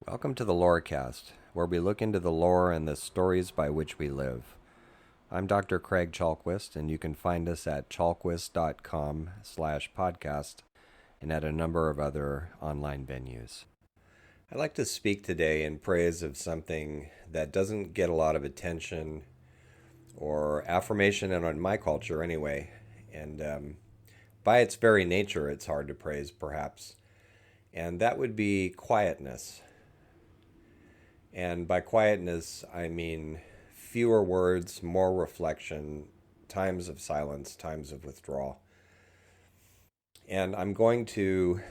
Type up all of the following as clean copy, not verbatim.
Welcome to the Lorecast, where we look into the lore and the stories by which we live. I'm Dr. Craig Chalquist, and you can find us at chalquist.com/podcast and at a number of other online venues. I'd like to speak today in praise of something that doesn't get a lot of attention or affirmation in my culture anyway, and by its very nature, it's hard to praise perhaps, and that would be quietness. And by quietness, I mean fewer words, more reflection, times of silence, times of withdrawal. And I'm going to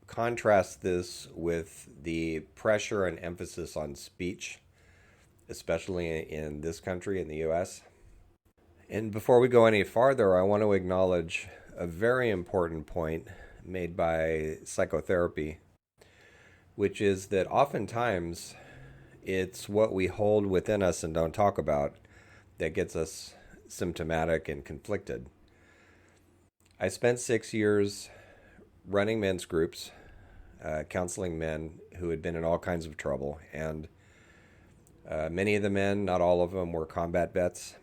contrast this with the pressure and emphasis on speech, especially in this country, in the US. And before we go any farther, I want to acknowledge a very important point made by psychotherapy, which is that oftentimes it's what we hold within us and don't talk about that gets us symptomatic and conflicted. I spent 6 years running men's groups, counseling men who had been in all kinds of trouble, and many of the men, not all of them, were combat vets,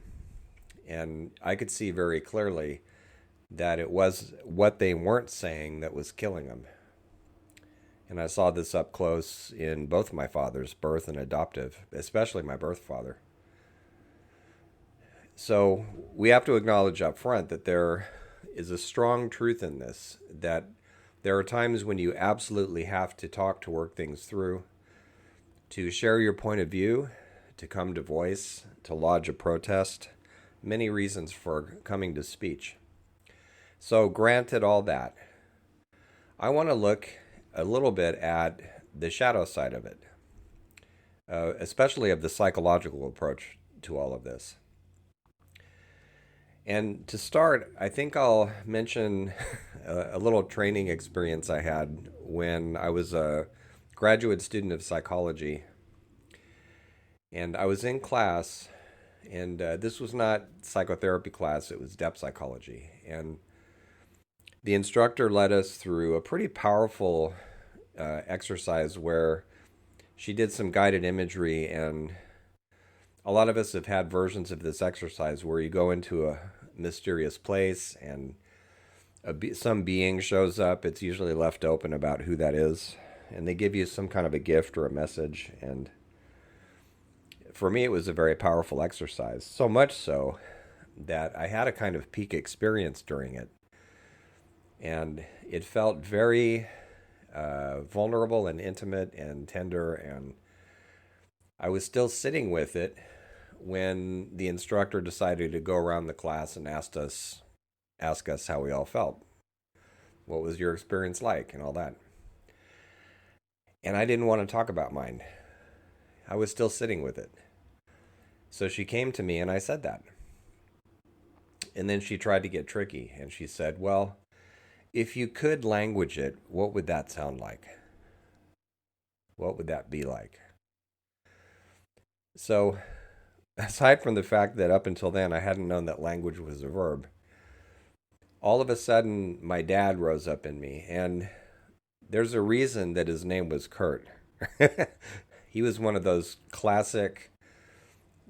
and I could see very clearly that it was what they weren't saying that was killing them. And I saw this up close in both my fathers, birth and adoptive, especially my birth father. So we have to acknowledge up front that there is a strong truth in this, that there are times when you absolutely have to talk to work things through, to share your point of view, to come to voice, to lodge a protest, many reasons for coming to speech. So granted all that, I want to look a little bit at the shadow side of it, especially of the psychological approach to all of this. And to start, I think I'll mention a little training experience I had when I was a graduate student of psychology. And I was in class, and this was not psychotherapy class, it was depth psychology. And the instructor led us through a pretty powerful exercise where she did some guided imagery, and a lot of us have had versions of this exercise where you go into a mysterious place and some being shows up. It's usually left open about who that is, and they give you some kind of a gift or a message. And for me, it was a very powerful exercise, so much so that I had a kind of peak experience during it. And it felt very vulnerable and intimate and tender, and I was still sitting with it when the instructor decided to go around the class and ask us how we all felt. What was your experience like and all that? And I didn't want to talk about mine. I was still sitting with it. So she came to me and I said that. And then she tried to get tricky and she said, well, if you could language it, what would that sound like? What would that be like? So, aside from the fact that up until then I hadn't known that language was a verb, all of a sudden my dad rose up in me, and there's a reason that his name was Kurt. He was one of those classic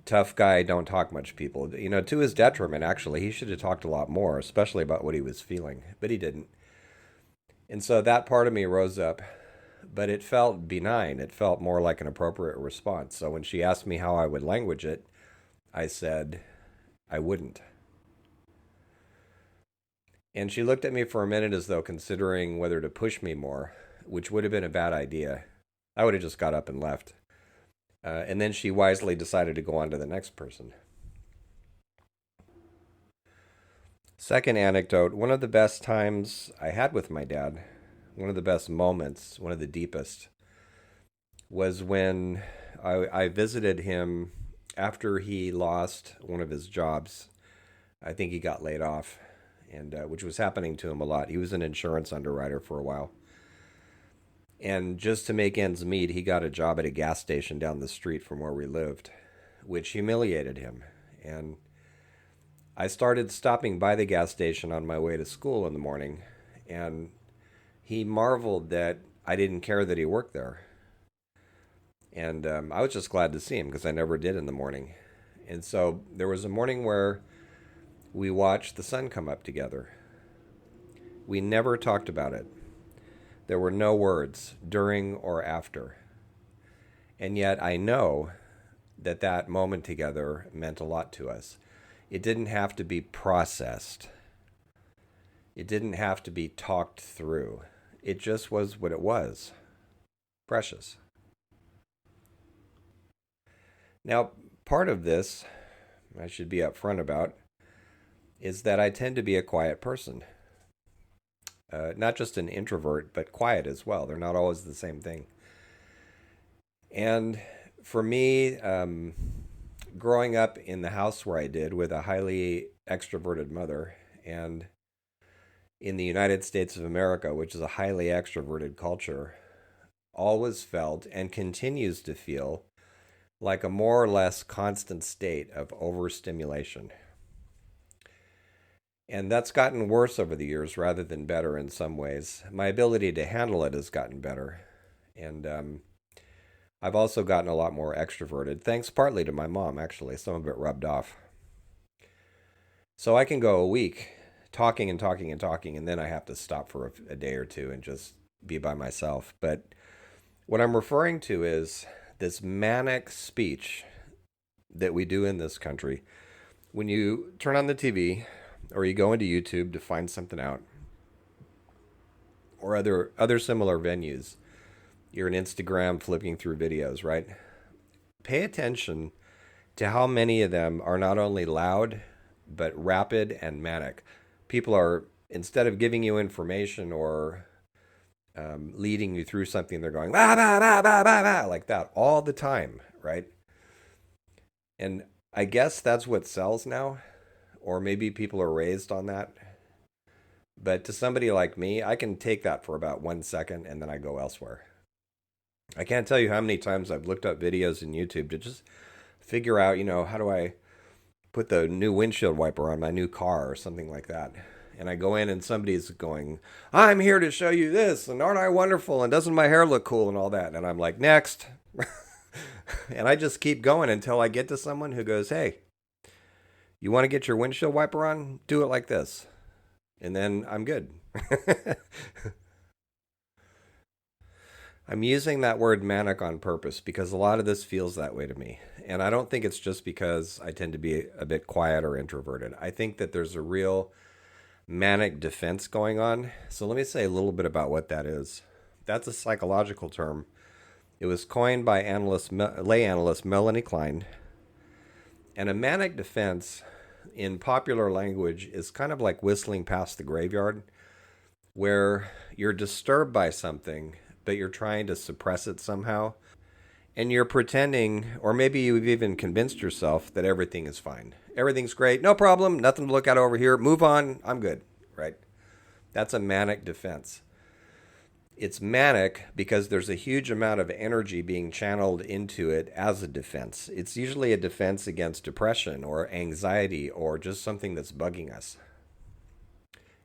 tough guy, don't talk much people. You know, to his detriment, actually. He should have talked a lot more, especially about what he was feeling, but he didn't. And so that part of me rose up, but it felt benign. It felt more like an appropriate response. So when she asked me how I would language it, I said, I wouldn't. And she looked at me for a minute as though considering whether to push me more, which would have been a bad idea. I would have just got up and left. And then she wisely decided to go on to the next person. Second anecdote, one of the best times I had with my dad, one of the best moments, one of the deepest, was when I visited him after he lost one of his jobs. I think he got laid off, and which was happening to him a lot. He was an insurance underwriter for a while. And just to make ends meet, he got a job at a gas station down the street from where we lived, which humiliated him. And I started stopping by the gas station on my way to school in the morning, and he marveled that I didn't care that he worked there. And I was just glad to see him because I never did in the morning. And so there was a morning where we watched the sun come up together. We never talked about it. There were no words during or after. And yet I know that that moment together meant a lot to us. It didn't have to be processed, it didn't have to be talked through. It just was what it was, precious. Now, part of this, I should be upfront about, is that I tend to be a quiet person. Not just an introvert, but quiet as well. They're not always the same thing. And for me, growing up in the house where I did with a highly extroverted mother, and in the United States of America, which is a highly extroverted culture, always felt and continues to feel like a more or less constant state of overstimulation. And that's gotten worse over the years rather than better in some ways. My ability to handle it has gotten better. And I've also gotten a lot more extroverted, thanks partly to my mom, actually. Some of it rubbed off. So I can go a week talking and talking and talking, and then I have to stop for a day or two and just be by myself. But what I'm referring to is this manic speech that we do in this country. When you turn on the TV or you go into YouTube to find something out, or other similar venues, you're an Instagram flipping through videos, right? Pay attention to how many of them are not only loud, but rapid and manic. People are, instead of giving you information or leading you through something, they're going, bah, bah, bah, bah, bah, bah, like that all the time, right? And I guess that's what sells now, or maybe people are raised on that. But to somebody like me, I can take that for about 1 second and then I go elsewhere. I can't tell you how many times I've looked up videos in YouTube to just figure out, how do I put the new windshield wiper on my new car or something like that. And I go in and somebody's going, I'm here to show you this, and aren't I wonderful, and doesn't my hair look cool, and all that. And I'm like, next. And I just keep going until I get to someone who goes, hey, you want to get your windshield wiper on? Do it like this. And then I'm good. I'm using that word manic on purpose because a lot of this feels that way to me. And I don't think it's just because I tend to be a bit quiet or introverted. I think that there's a real manic defense going on. So let me say a little bit about what that is. That's a psychological term. It was coined by lay analyst Melanie Klein. And a manic defense in popular language is kind of like whistling past the graveyard, where you're disturbed by something, but you're trying to suppress it somehow. And you're pretending, or maybe you've even convinced yourself that everything is fine. Everything's great, no problem, nothing to look at over here, move on, I'm good, right? That's a manic defense. It's manic because there's a huge amount of energy being channeled into it as a defense. It's usually a defense against depression or anxiety or just something that's bugging us.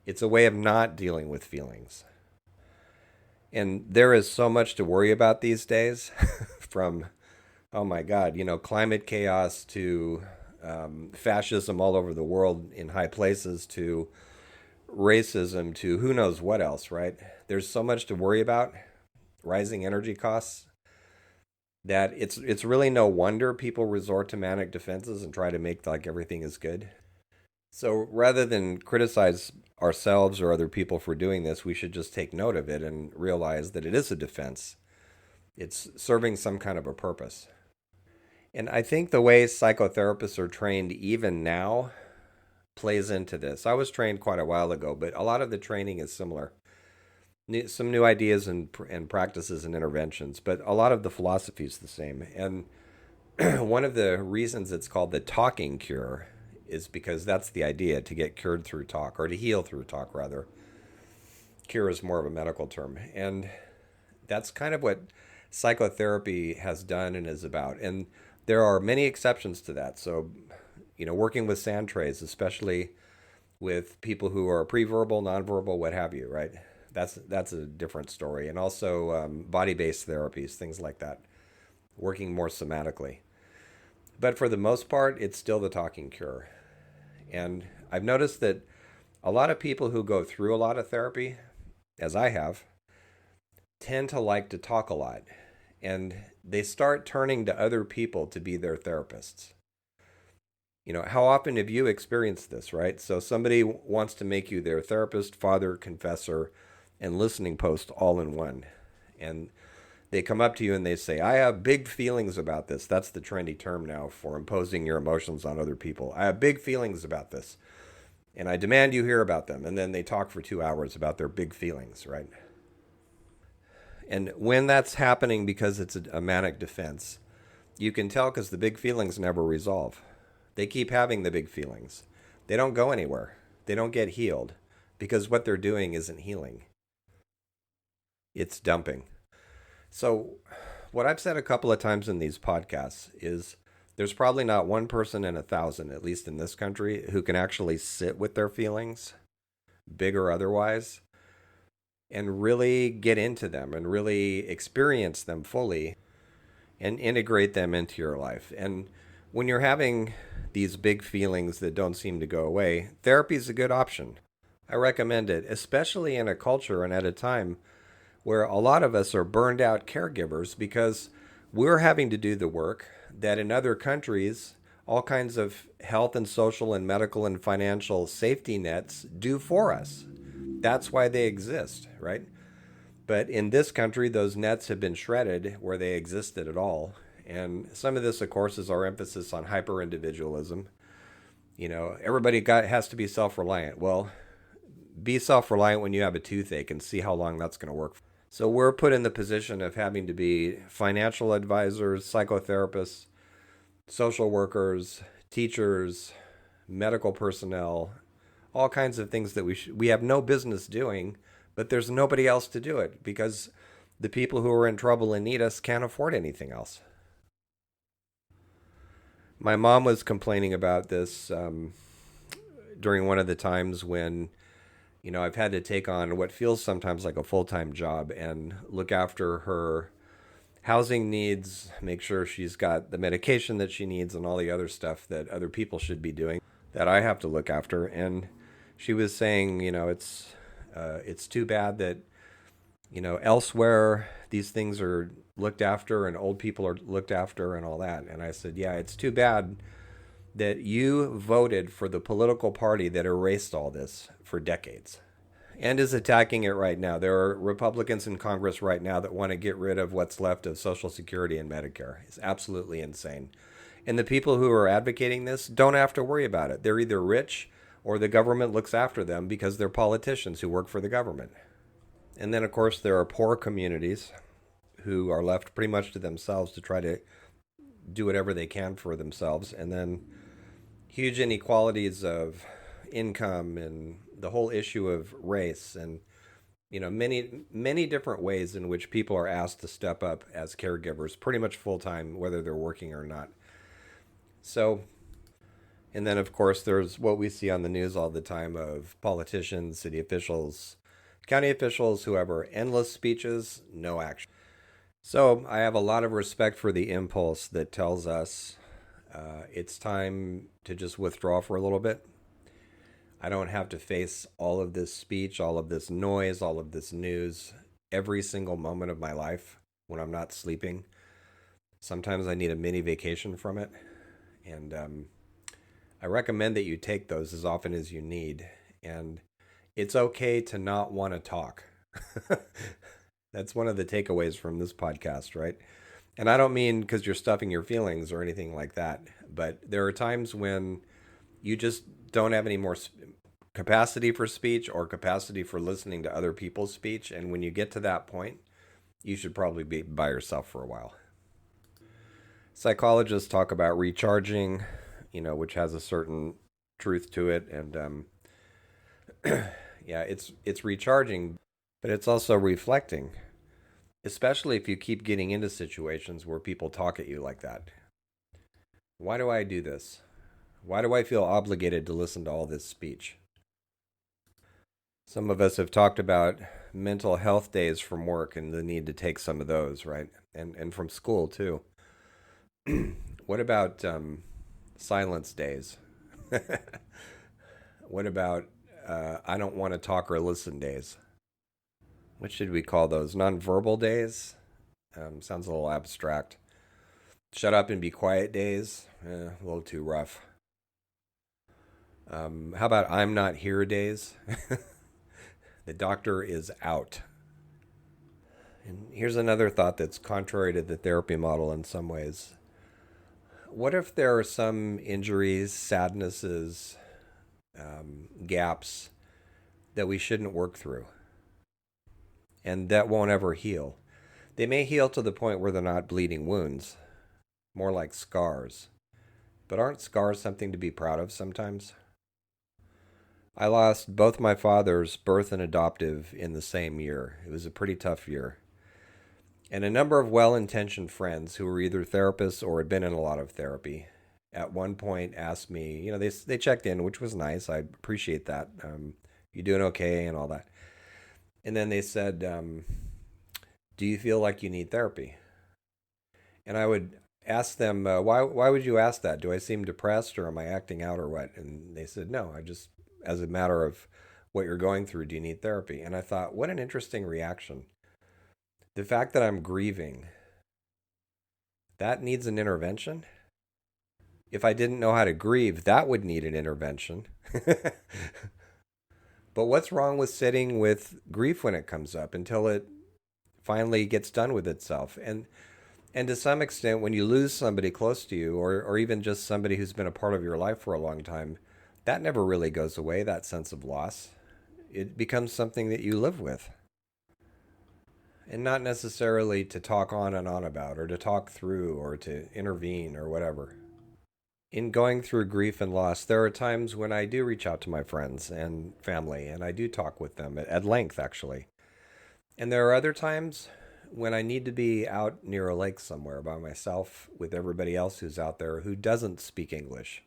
It's a way of not dealing with feelings. And there is so much to worry about these days from, oh my God, climate chaos to fascism all over the world in high places to racism to who knows what else, right? There's so much to worry about, rising energy costs, that it's really no wonder people resort to manic defenses and try to make like everything is good. So rather than criticize ourselves or other people for doing this, we should just take note of it and realize that it is a defense. It's serving some kind of a purpose. And I think the way psychotherapists are trained even now plays into this. I was trained quite a while ago, but a lot of the training is similar. Some new ideas and practices and interventions, but a lot of the philosophy is the same. And one of the reasons it's called the talking cure is because that's the idea, to get cured through talk, or to heal through talk, rather. Cure is more of a medical term. And that's kind of what psychotherapy has done and is about. And there are many exceptions to that. So, working with sand trays, especially with people who are pre-verbal, nonverbal, what have you, right? That's a different story. And also body-based therapies, things like that. working more somatically. But for the most part, it's still the talking cure. And I've noticed that a lot of people who go through a lot of therapy, as I have, tend to like to talk a lot. And they start turning to other people to be their therapists. How often have you experienced this, right? So somebody wants to make you their therapist, father, confessor, and listening post all in one. And they come up to you and they say, I have big feelings about this. That's the trendy term now for imposing your emotions on other people. I have big feelings about this, and I demand you hear about them. And then they talk for 2 hours about their big feelings, right? And when that's happening because it's a manic defense, you can tell because the big feelings never resolve. They keep having the big feelings. They don't go anywhere. They don't get healed because what they're doing isn't healing, it's dumping. So, what I've said a couple of times in these podcasts is there's probably not one person in 1,000, at least in this country, who can actually sit with their feelings, big or otherwise, and really get into them and really experience them fully and integrate them into your life. And when you're having these big feelings that don't seem to go away, therapy is a good option. I recommend it, especially in a culture and at a time where a lot of us are burned out caregivers because we're having to do the work that in other countries, all kinds of health and social and medical and financial safety nets do for us. That's why they exist, right? But in this country, those nets have been shredded where they existed at all. And some of this, of course, is our emphasis on hyper individualism. Everybody has to be self reliant. Well, be self reliant when you have a toothache and see how long that's going to work. So we're put in the position of having to be financial advisors, psychotherapists, social workers, teachers, medical personnel, all kinds of things that we have no business doing, but there's nobody else to do it because the people who are in trouble and need us can't afford anything else. My mom was complaining about this during one of the times when I've had to take on what feels sometimes like a full time job and look after her housing needs, make sure she's got the medication that she needs, and all the other stuff that other people should be doing that I have to look after. And she was saying, it's too bad that elsewhere these things are looked after and old people are looked after and all that. And I said, yeah, it's too bad that you voted for the political party that erased all this for decades and is attacking it right now. There are Republicans in Congress right now that want to get rid of what's left of Social Security and Medicare. It's absolutely insane. And the people who are advocating this don't have to worry about it. They're either rich or the government looks after them because they're politicians who work for the government. And then, of course, there are poor communities who are left pretty much to themselves to try to do whatever they can for themselves. And then huge inequalities of income and the whole issue of race and many different ways in which people are asked to step up as caregivers pretty much full time whether they're working or not. So, and then of course there's what we see on the news all the time of politicians, city officials, county officials, whoever, endless speeches, no action. So I have a lot of respect for the impulse that tells us it's time to just withdraw for a little bit. I don't have to face all of this speech, all of this noise, all of this news every single moment of my life when I'm not sleeping. Sometimes I need a mini vacation from it. And I recommend that you take those as often as you need. And it's okay to not want to talk. That's one of the takeaways from this podcast, right? And I don't mean because you're stuffing your feelings or anything like that, but there are times when you just don't have any more capacity for speech or capacity for listening to other people's speech. And when you get to that point, you should probably be by yourself for a while. Psychologists talk about recharging, which has a certain truth to it. And yeah, it's recharging, but it's also reflecting, especially if you keep getting into situations where people talk at you like that. Why do I do this? Why do I feel obligated to listen to all this speech? Some of us have talked about mental health days from work and the need to take some of those, right? And from school too. What about silence days? What about I don't want to talk or listen days? What should we call those? Nonverbal days? Sounds a little abstract. Shut up and be quiet days? A little too rough. How about I'm not here days? The doctor is out. And here's another thought that's contrary to the therapy model in some ways. What if there are some injuries, sadnesses, gaps that we shouldn't work through and that won't ever heal? They may heal to the point where they're not bleeding wounds, more like scars. But aren't scars something to be proud of sometimes? I lost both my fathers, birth and adoptive, in the same year. It was a pretty tough year. And a number of well intentioned friends who were either therapists or had been in a lot of therapy at one point asked me, they checked in, which was nice. I appreciate that. You doing okay and all that. And then they said, do you feel like you need therapy? And I would ask them, why would you ask that? Do I seem depressed or am I acting out or what? And they said, no, I just, as a matter of what you're going through, do you need therapy? And I thought, what an interesting reaction. The fact that I'm grieving, that needs an intervention. If I didn't know how to grieve, that would need an intervention. But what's wrong with sitting with grief when it comes up until it finally gets done with itself? And to some extent, when you lose somebody close to you, or even just somebody who's been a part of your life for a long time, that never really goes away, that sense of loss. It becomes something that you live with. And not necessarily to talk on and on about, or to talk through, or to intervene, or whatever. In going through grief and loss, there are times when I do reach out to my friends and family, and I do talk with them at length, actually. And there are other times when I need to be out near a lake somewhere by myself with everybody else who's out there who doesn't speak English,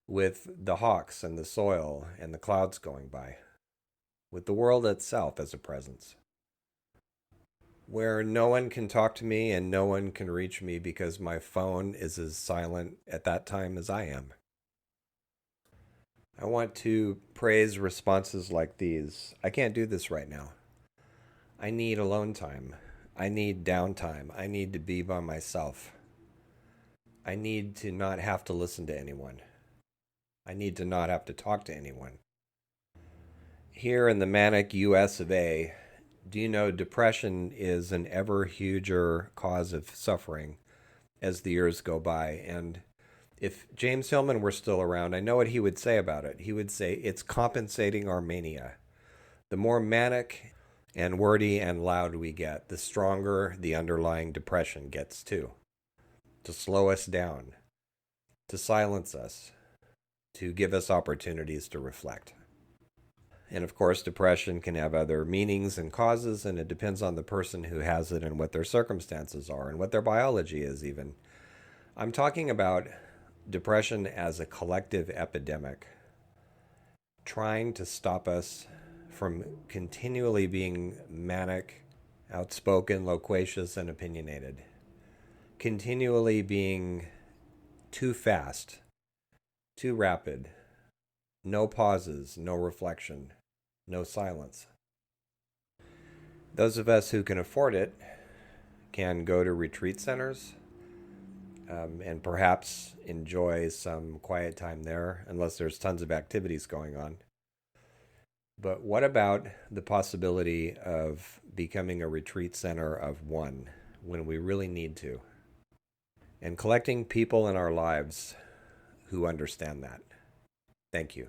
with the hawks and the soil and the clouds going by, with the world itself as a presence, where no one can talk to me and no one can reach me because my phone is as silent at that time as I am. I want to praise responses like these. I can't do this right now. I need alone time. I need downtime. I need to be by myself. I need to not have to listen to anyone. I need to not have to talk to anyone. Here in the manic US of A, do you know depression is an ever huger cause of suffering as the years go by? And if James Hillman were still around, I know what he would say about it. He would say it's compensating our mania. The more manic and wordy and loud we get, the stronger the underlying depression gets too. To slow us down, to silence us, to give us opportunities to reflect. And of course, depression can have other meanings and causes, and it depends on the person who has it and what their circumstances are and what their biology is, even. I'm talking about depression as a collective epidemic, trying to stop us from continually being manic, outspoken, loquacious, and opinionated, continually being too fast, too rapid, no pauses, no reflection, no silence. Those of us who can afford it can go to retreat centers and perhaps enjoy some quiet time there, unless there's tons of activities going on. But what about the possibility of becoming a retreat center of one when we really need to? And collecting people in our lives who understand that. Thank you.